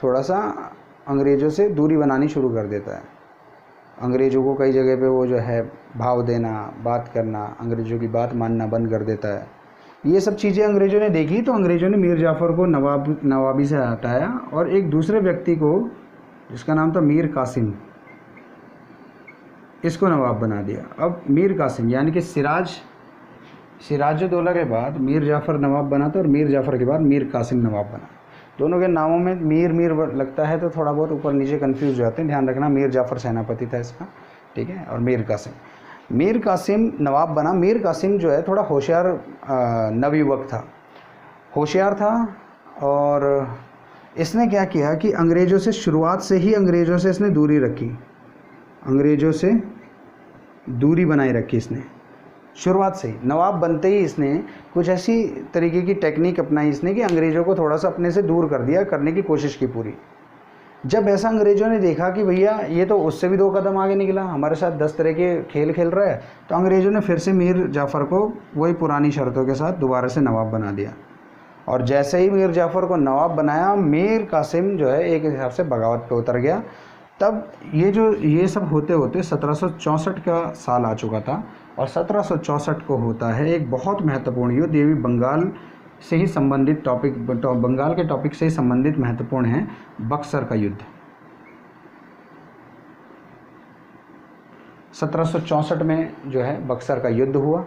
थोड़ा सा अंग्रेज़ों से दूरी बनानी शुरू कर देता है। अंग्रेज़ों को कई जगह पे वो जो है भाव देना, बात करना, अंग्रेज़ों की बात मानना बंद कर देता है। ये सब चीज़ें अंग्रेज़ों ने देखी, तो अंग्रेज़ों ने मीर जाफ़र को नवाबी से हटाया और एक दूसरे व्यक्ति को, जिसका नाम था मीर कासिम, इसको नवाब बना दिया। अब मीर कासिम यानी कि सिराजुद्दौला के बाद मीर जाफ़र नवाब बना था, और मीर जाफ़र के बाद मीर कासिम नवाब बना। दोनों के नामों में मीर मीर लगता है तो थोड़ा बहुत ऊपर नीचे कंफ्यूज हो जाते हैं, ध्यान रखना। मीर जाफ़र सेनापति था इसका, ठीक है, और मीर कासिम नवाब बना। मीर कासिम जो है थोड़ा होशियार नवयुवक था, होशियार था, और इसने क्या किया कि अंग्रेज़ों से शुरुआत से ही अंग्रेज़ों से इसने दूरी रखी, अंग्रेज़ों से दूरी बनाए रखी इसने शुरुआत से ही। नवाब बनते ही इसने कुछ ऐसी तरीके की टेक्निक अपनाई इसने कि अंग्रेज़ों को थोड़ा सा अपने से दूर कर दिया, करने की कोशिश की पूरी। जब ऐसा अंग्रेज़ों ने देखा कि भैया ये तो उससे भी 2 कदम आगे निकला, हमारे साथ 10 तरह के खेल खेल रहा है, तो अंग्रेज़ों ने फिर से मीर जाफ़र को वही पुरानी शर्तों के साथ दोबारा से नवाब बना दिया। और जैसे ही मीर जाफ़र को नवाब बनाया, मीर कासिम जो है एक हिसाब से बगावत पे उतर गया। तब ये सब होते होते 1764 का साल आ चुका था, और 1764 को होता है एक बहुत महत्वपूर्ण युद्ध। ये भी बंगाल से ही संबंधित बंगाल के टॉपिक से ही संबंधित महत्वपूर्ण है, बक्सर का युद्ध। 1764 में जो है बक्सर का युद्ध हुआ।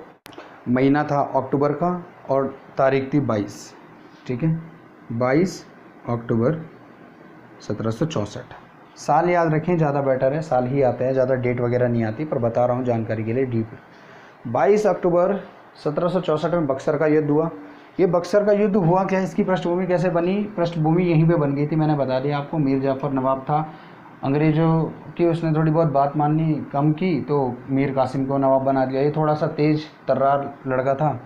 महीना था अक्टूबर का और तारीख थी 22, ठीक है, 22 अक्टूबर 1764। साल याद रखें, ज़्यादा बेटर है, साल ही आता है, ज़्यादा डेट वगैरह नहीं आती, पर बता रहा हूँ जानकारी के लिए डीप। 22 अक्टूबर 1764 में बक्सर का युद्ध हुआ। ये बक्सर का युद्ध हुआ क्या, इसकी पृष्ठभूमि कैसे बनी? पृष्ठभूमि यहीं पे बन गई थी, मैंने बता दिया आपको। मीर जाफ़र नवाब था, अंग्रेज़ों की उसने थोड़ी बहुत बात माननी कम की, तो मीर कासिम को नवाब बना दिया। ये थोड़ा सा तेज़ तर्रार लड़का था,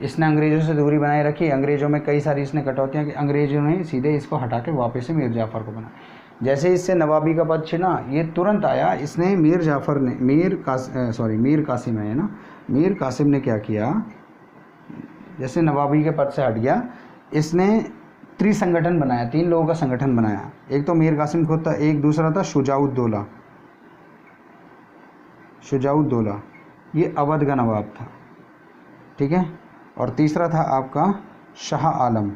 इसने अंग्रेज़ों से दूरी बनाए रखी। अंग्रेज़ों में कई सारी इसने कटौतियाँ की, अंग्रेज़ों ने सीधे इसको हटा के वापस से मीर जाफ़र को बना। जैसे इससे नवाबी का पद छिना, ये तुरंत आया, इसने मीर कासिम है ना, मीर कासिम ने क्या किया, जैसे नवाबी के पद से हट गया, इसने त्रिसंगठन बनाया, 3 लोगों का संगठन बनाया। एक तो मीर कासिम खुद था, एक दूसरा था शुजाउद्दौला, ये अवध का नवाब था, ठीक है, और तीसरा था आपका शाह आलम।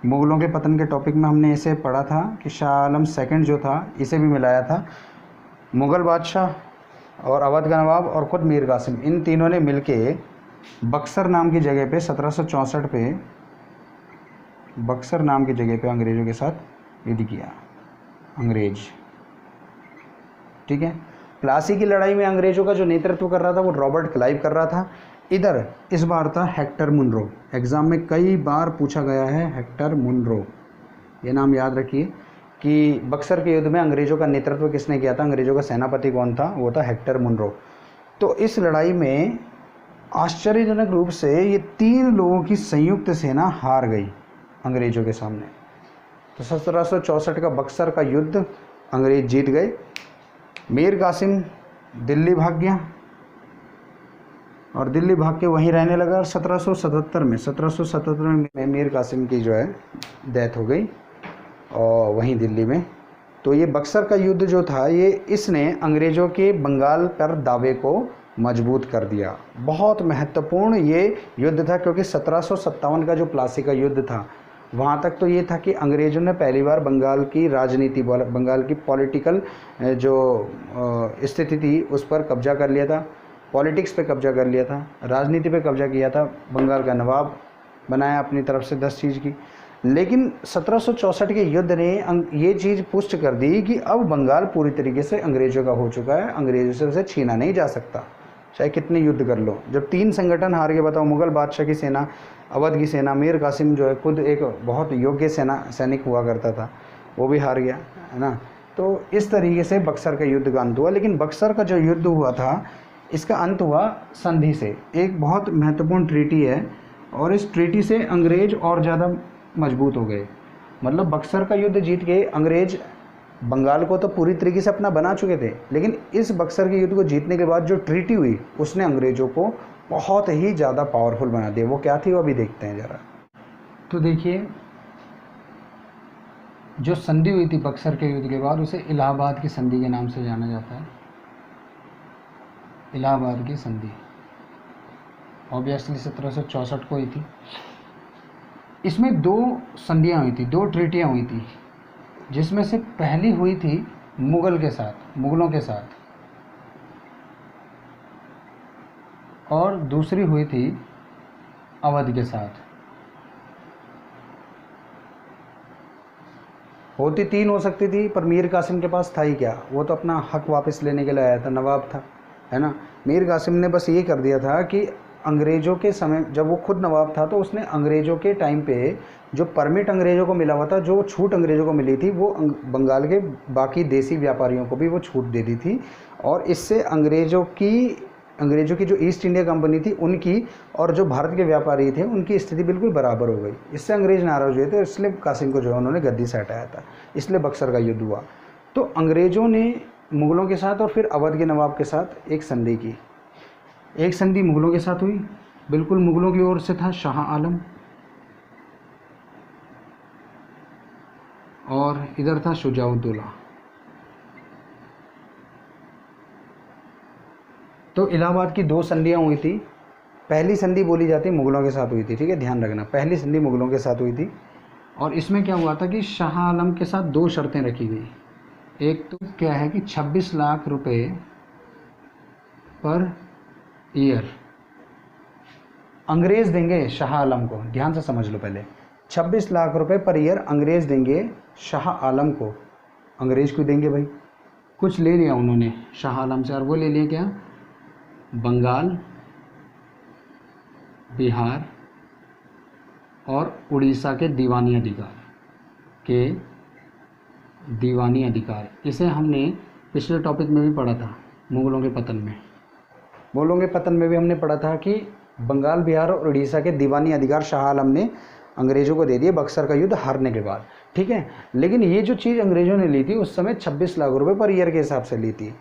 मुग़लों के पतन के टॉपिक में हमने इसे पढ़ा था कि शाह आलम सेकंड जो था, इसे भी मिलाया था। मुग़ल बादशाह और अवध का नवाब और ख़ुद मीर कासिम, इन तीनों ने मिलके बक्सर नाम की जगह पे 1764 पे बक्सर नाम की जगह पे अंग्रेज़ों के साथ युद्ध किया, अंग्रेज़, ठीक है। प्लासी की लड़ाई में अंग्रेज़ों का जो नेतृत्व कर रहा था वो रॉबर्ट क्लाइव कर रहा था। इधर इस बार था हेक्टर मुनरो। एग्ज़ाम में कई बार पूछा गया है हेक्टर मुनरो, ये नाम याद रखिए कि बक्सर के युद्ध में अंग्रेज़ों का नेतृत्व किसने किया था, अंग्रेज़ों का सेनापति कौन था, वो था हेक्टर मुनरो। तो इस लड़ाई में आश्चर्यजनक रूप से ये 3 लोगों की संयुक्त सेना हार गई अंग्रेज़ों के सामने। तो 1764 का बक्सर का युद्ध अंग्रेज़ जीत गए। मीर कासिम दिल्ली भाग गया और दिल्ली भाग के वहीं रहने लगा। और 1777 में मीर कासिम की जो है डेथ हो गई और वहीं दिल्ली में तो ये बक्सर का युद्ध जो था ये इसने अंग्रेज़ों के बंगाल पर दावे को मजबूत कर दिया। बहुत महत्वपूर्ण ये युद्ध था, क्योंकि 1757 का जो प्लासी का युद्ध था वहाँ तक तो ये था कि अंग्रेज़ों ने पहली बार बंगाल की राजनीति, बंगाल की पॉलिटिकल जो स्थिति थी उस पर कब्जा कर लिया था, पॉलिटिक्स पे कब्जा कर लिया था, राजनीति पे कब्जा किया था, बंगाल का नवाब बनाया अपनी तरफ से 10 चीज़ की। लेकिन 1764 के युद्ध ने ये चीज़ पुष्ट कर दी कि अब बंगाल पूरी तरीके से अंग्रेज़ों का हो चुका है, अंग्रेज़ों से उसे छीना नहीं जा सकता, चाहे कितने युद्ध कर लो। जब 3 संगठन हार गए, बताओ, मुग़ल बादशाह की सेना, अवध की सेना, मीर कासिम जो है खुद एक बहुत योग्य सैनिक हुआ करता था, वो भी हार गया, है ना। तो इस तरीके से बक्सर का युद्ध का अंत हुआ। लेकिन बक्सर का जो युद्ध हुआ था इसका अंत हुआ संधि से। एक बहुत महत्वपूर्ण ट्रीटी है और इस ट्रीटी से अंग्रेज़ और ज़्यादा मजबूत हो गए। मतलब बक्सर का युद्ध जीत के अंग्रेज़ बंगाल को तो पूरी तरीके से अपना बना चुके थे, लेकिन इस बक्सर के युद्ध को जीतने के बाद जो ट्रीटी हुई उसने अंग्रेज़ों को बहुत ही ज़्यादा पावरफुल बना दिया। वो क्या थी वो अभी देखते हैं ज़रा। तो देखिए, जो संधि हुई थी बक्सर के युद्ध के बाद उसे इलाहाबाद की संधि के नाम से जाना जाता है। इलाहाबाद की संधि ऑब्वियसली 1764 को हुई थी। इसमें 2 संधियाँ हुई थी, 2 ट्रीटियाँ हुई थी, जिसमें से पहली हुई थी मुग़लों के साथ और दूसरी हुई थी अवध के साथ। होती 3 हो सकती थी, पर मीर कासिम के पास था ही क्या, वो तो अपना हक वापस लेने के लिए आया था, नवाब था, है ना। मीर कासिम ने बस ये कर दिया था कि अंग्रेज़ों के समय जब वो खुद नवाब था तो उसने अंग्रेज़ों के टाइम पे जो परमिट अंग्रेज़ों को मिला हुआ था, जो छूट अंग्रेज़ों को मिली थी, वो बंगाल के बाकी देसी व्यापारियों को भी वो छूट दे दी थी। और इससे अंग्रेज़ों की जो ईस्ट इंडिया कंपनी थी उनकी और जो भारत के व्यापारी थे उनकी स्थिति बिल्कुल बराबर हो गई। इससे अंग्रेज़ नाराज़ हुए थे, इसलिए कासिम को जो है उन्होंने गद्दी से हटाया था, इसलिए बक्सर का युद्ध हुआ। तो अंग्रेज़ों ने मुग़लों के साथ और फिर अवध के नवाब के साथ एक संधि की। एक संधि मुग़लों के साथ हुई, बिल्कुल मुग़लों की ओर से था शाह आलम, और इधर था शुजाउद्दौला। तो इलाहाबाद की 2 संधियाँ हुई थी। पहली संधि बोली जाती है मुग़लों के साथ हुई थी, ठीक है, ध्यान रखना, पहली संधि मुग़लों के साथ हुई थी। और इसमें क्या हुआ था कि शाह आलम के साथ 2 शर्तें रखी गई। एक तो क्या है कि 26 लाख रुपए पर ईयर अंग्रेज़ देंगे शाह आलम को। ध्यान से समझ लो, पहले 26 लाख रुपए पर ईयर अंग्रेज़ देंगे शाह आलम को। अंग्रेज़ क्यों देंगे भाई, कुछ ले लिया उन्होंने शाह आलम से, और वो ले लिया क्या, बंगाल, बिहार और उड़ीसा के दीवानी अधिकार। इसे हमने पिछले टॉपिक में भी पढ़ा था, मुग़लों के पतन में भी हमने पढ़ा था कि बंगाल, बिहार और उड़ीसा के दीवानी अधिकार शाह आलम ने अंग्रेज़ों को दे दिए बक्सर का युद्ध हारने के बाद, ठीक है। लेकिन ये जो चीज़ अंग्रेज़ों ने ली थी उस समय 26 लाख रुपए पर ईयर के हिसाब से ली थी।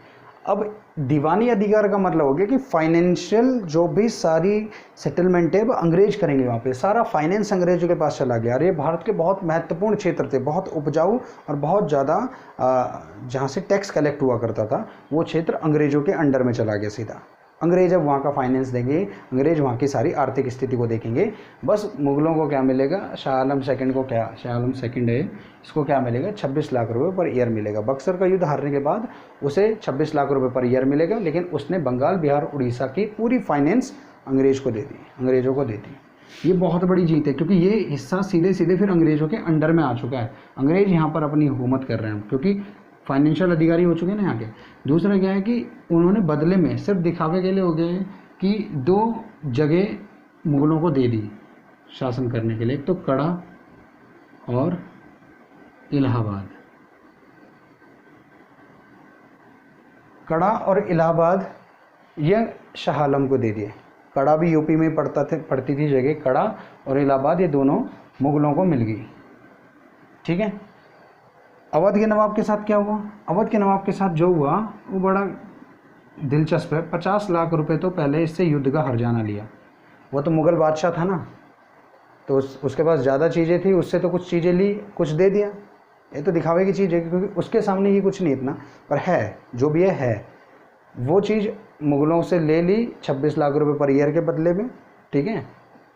अब दीवानी अधिकार का मतलब हो गया कि फाइनेंशियल जो भी सारी सेटलमेंट है वो अंग्रेज करेंगे, वहाँ पे सारा फाइनेंस अंग्रेजों के पास चला गया। और ये भारत के बहुत महत्वपूर्ण क्षेत्र थे, बहुत उपजाऊ और बहुत ज़्यादा जहाँ से टैक्स कलेक्ट हुआ करता था, वो क्षेत्र अंग्रेज़ों के अंडर में चला गया सीधा। अंग्रेज अब वहाँ का फाइनेंस देंगे, अंग्रेज वहाँ की सारी आर्थिक स्थिति को देखेंगे। बस मुग़लों को क्या मिलेगा, शाह आलम सेकंड को क्या, शाह आलम सेकंड है, इसको क्या मिलेगा, 26 लाख रुपए पर ईयर मिलेगा। बक्सर का युद्ध हारने के बाद उसे 26 लाख रुपए पर ईयर मिलेगा, लेकिन उसने बंगाल, बिहार, उड़ीसा की पूरी फाइनेंस अंग्रेज़ों को दे दी। ये बहुत बड़ी जीत है, क्योंकि ये हिस्सा सीधे सीधे फिर अंग्रेज़ों के अंडर में आ चुका है। अंग्रेज़ यहाँ पर अपनी हुकूमत कर रहे हैं, क्योंकि फाइनेंशियल अधिकारी हो चुके हैं ना यहाँ के। दूसरा क्या है कि उन्होंने बदले में सिर्फ दिखावे के लिए हो गए कि 2 जगह मुग़लों को दे दी शासन करने के लिए, एक तो कड़ा और इलाहाबाद। कड़ा और इलाहाबाद ये शाह आलम को दे दिए। कड़ा भी यूपी में पड़ती थी जगह, कड़ा और इलाहाबाद ये दोनों मुग़लों को मिल गई, ठीक है। अवध के नवाब के साथ क्या हुआ, अवध के नवाब के साथ जो हुआ वो बड़ा दिलचस्प है। 50 लाख रुपए तो पहले इससे युद्ध का हर्जाना लिया। वो तो मुग़ल बादशाह था ना, तो उसके पास ज़्यादा चीज़ें थी, उससे तो कुछ चीज़ें ली, कुछ दे दिया। ये तो दिखावे की चीज़ है, क्योंकि उसके सामने ये कुछ नहीं इतना, पर है जो भी है वो चीज़ मुग़लों से ले ली 26 लाख रुपए पर ईयर के बदले में, ठीक है।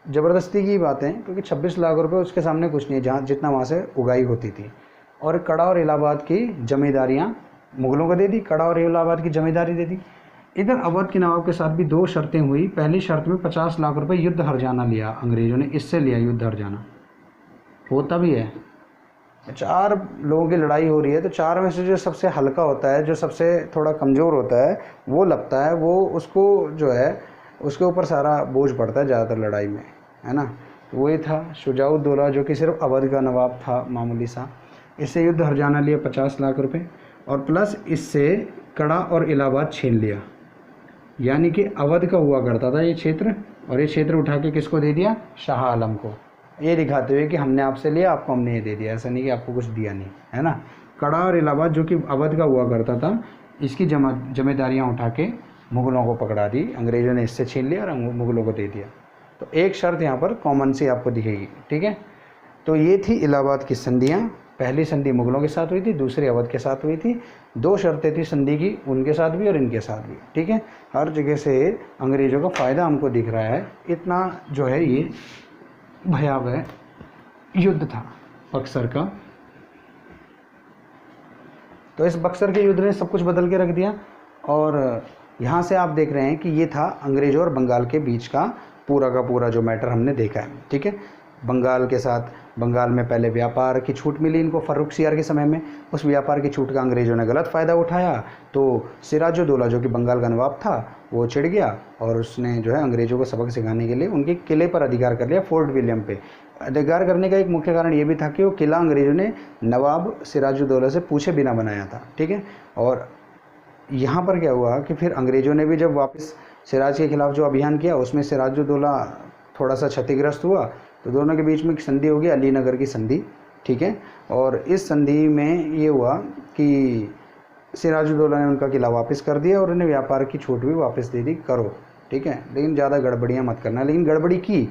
ज़बरदस्ती की बातें, क्योंकि 26 लाख रुपए उसके सामने कुछ नहीं है, जहाँ जितना वहाँ से उगाई होती थी। और कड़ा और इलाहाबाद की जमींदारियाँ मुग़लों को दे दी, कड़ा और इलाहाबाद की जमींदारी दे दी। इधर अवध के नवाब के साथ भी 2 शर्तें हुई। पहली शर्त में 50 लाख रुपए युद्ध हर्जाना लिया अंग्रेज़ों ने, इससे लिया युद्ध हर्जाना, होता भी है। 4 लोगों की लड़ाई हो रही है तो 4 में से जो सबसे हल्का होता है, जो सबसे थोड़ा कमज़ोर होता है, वो लगता है, वो उसको जो है उसके ऊपर सारा बोझ पड़ता है ज़्यादातर लड़ाई में, है ना। तो वही था शुजाउद्दौला, जो कि सिर्फ अवध का नवाब था मामूली सा, इससे युद्ध हर्जाना लिया 50 लाख रुपए, और प्लस इससे कड़ा और इलाहाबाद छीन लिया। यानी कि अवध का हुआ करता था ये क्षेत्र, और ये क्षेत्र उठा के किसको दे दिया? शाह आलम को, ये दिखाते हुए कि हमने आपसे लिया, आपको हमने ये दे दिया। ऐसा नहीं कि आपको कुछ दिया नहीं, है ना। कड़ा और इलाहाबाद जो कि अवध का हुआ करता था, इसकी जमींदारियाँ उठा के मुग़लों को पकड़ा दी, अंग्रेज़ों ने इससे छीन लिया और मुग़लों को दे दिया। तो एक शर्त यहाँ पर कॉमन सी आपको दिखेगी, ठीक है। तो ये थी इलाहाबाद की संधियाँ। पहली संधि मुग़लों के साथ हुई थी, दूसरी अवध के साथ हुई थी। 2 शर्तें थी संधि की, उनके साथ भी और इनके साथ भी, ठीक है। हर जगह से अंग्रेज़ों का फ़ायदा हमको दिख रहा है। इतना जो है ये भयावह युद्ध था बक्सर का। तो इस बक्सर के युद्ध ने सब कुछ बदल के रख दिया। और यहाँ से आप देख रहे हैं कि ये था अंग्रेज़ों और बंगाल के बीच का पूरा जो मैटर हमने देखा है, ठीक है। बंगाल के साथ, बंगाल में पहले व्यापार की छूट मिली इनको फ़र्रुखसियार के समय में, उस व्यापार की छूट का अंग्रेज़ों ने गलत फ़ायदा उठाया। तो सिराजुद्दौला जो कि बंगाल का नवाब था, वो चिढ़ गया और उसने जो है अंग्रेज़ों को सबक सिखाने के लिए उनके किले पर अधिकार कर लिया, फोर्ट विलियम पे। अधिकार करने का एक मुख्य कारण ये भी था कि वो किला अंग्रेज़ों ने नवाब सिराजुद्दौला से पूछे बिना बनाया था, ठीक है। और यहाँ पर क्या हुआ कि फिर अंग्रेज़ों ने भी जब वापस सिराज के खिलाफ जो अभियान किया, उसमें सिराजुद्दौला थोड़ा सा क्षतिग्रस्त हुआ, तो दोनों के बीच में एक संधि होगी, अलीनगर की संधि, ठीक है। और इस संधि में ये हुआ कि सिराजुद्दौला ने उनका किला वापस कर दिया और उन्हें व्यापार की छूट भी वापस दे दी, करो, ठीक है। लेकिन ज़्यादा गड़बड़ियाँ मत करना। लेकिन गड़बड़ी की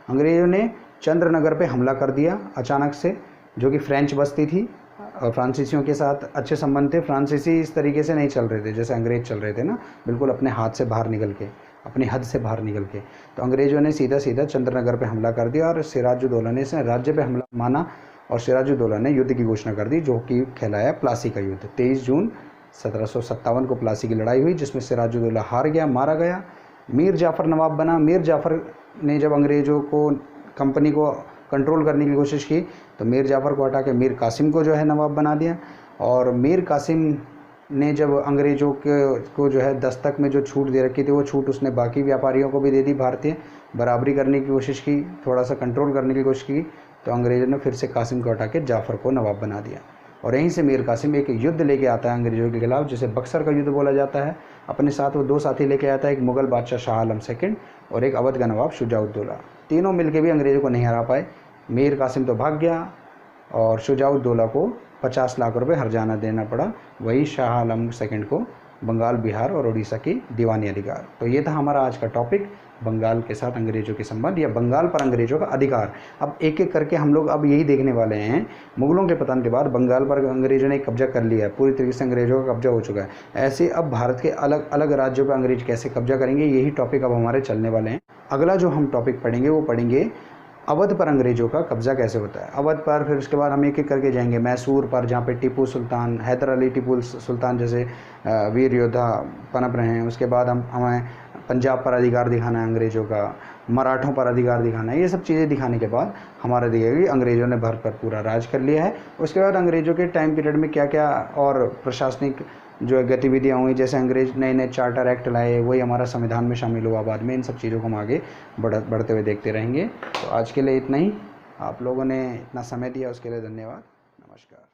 अंग्रेज़ों ने चंद्रनगर पे हमला कर दिया अचानक से, जो कि फ्रेंच बस्ती थी और फ्रांसीसियों के साथ अच्छे संबंध थे। फ्रांसीसी इस तरीके से नहीं चल रहे थे जैसे अंग्रेज़ चल रहे थे ना, बिल्कुल अपने हाथ से बाहर निकल के, अपनी हद से बाहर निकल के। तो अंग्रेज़ों ने सीधा चंद्रनगर पे हमला कर दिया और सिराजुद्दौला ने इसे राज्य पे हमला माना और सिराजुद्दौला ने युद्ध की घोषणा कर दी, जो कि कहलाया प्लासी का युद्ध। 23 जून 1757 को प्लासी की लड़ाई हुई, जिसमें सिराजुद्दौला हार गया, मारा गया। मीर जाफ़र नवाब बना। मीर जाफ़र ने जब अंग्रेज़ों को, कंपनी को कंट्रोल करने की कोशिश की, तो मीर जाफ़र को हटा के मीर कासिम को जो है नवाब बना दिया। और मीर कासिम ने जब अंग्रेज़ों को जो है दस्तक में जो छूट दे रखी थी, वो छूट उसने बाकी व्यापारियों को भी दे दी, भारतीय बराबरी करने की कोशिश की, थोड़ा सा कंट्रोल करने की कोशिश की। तो अंग्रेज़ों ने फिर से कासिम को हटा के जाफ़र को नवाब बना दिया। और यहीं से मीर कासिम एक युद्ध लेके आता है अंग्रेज़ों के खिलाफ, जिसे बक्सर का युद्ध बोला जाता है। अपने साथ वो 2 साथी लेके आता है, एक मुग़ल बादशाह शाह आलम सेकंड और एक अवध का नवाब शुजाउद्दौला। तीनों मिलके भी अंग्रेज़ों को नहीं हरा पाए। मीर कासिम तो भाग गया और शुजाउद्दौला को 50 लाख रुपए हर्जाना देना पड़ा। वही शाह आलम सेकंड को बंगाल, बिहार और उड़ीसा की दीवानी अधिकार। तो ये था हमारा आज का टॉपिक, बंगाल के साथ अंग्रेज़ों के संबंध या बंगाल पर अंग्रेज़ों का अधिकार। अब एक एक करके हम लोग अब यही देखने वाले हैं। मुग़लों के पतन के बाद बंगाल पर अंग्रेज़ों ने कब्जा कर लिया है, पूरी तरीके से अंग्रेज़ों का कब्जा हो चुका है। ऐसे अब भारत के अलग अलग राज्यों पर अंग्रेज़ कैसे कब्जा करेंगे, यही टॉपिक अब हमारे चलने वाले हैं। अगला जो हम टॉपिक पढ़ेंगे वो पढ़ेंगे अवध पर अंग्रेज़ों का कब्ज़ा कैसे होता है, अवध पर। फिर उसके बाद हम एक एक करके जाएंगे मैसूर पर, जहाँ पे टीपू सुल्तान, हैदर अली टीपू सुल्तान जैसे वीर योद्धा पनप रहे हैं। उसके बाद हमें पंजाब पर अधिकार दिखाना है अंग्रेज़ों का, मराठों पर अधिकार दिखाना है। ये सब चीज़ें दिखाने के बाद हमारा दिखेगा कि अंग्रेज़ों ने भारत पर पूरा राज कर लिया है। उसके बाद अंग्रेज़ों के टाइम पीरियड में क्या क्या और प्रशासनिक जो है गतिविधियाँ हुई, जैसे अंग्रेज़ नए नए चार्टर एक्ट लाए, वही हमारा संविधान में शामिल हुआ बाद में। इन सब चीज़ों को हम आगे बढ़ते हुए देखते रहेंगे। तो आज के लिए इतना ही। आप लोगों ने इतना समय दिया उसके लिए धन्यवाद। नमस्कार।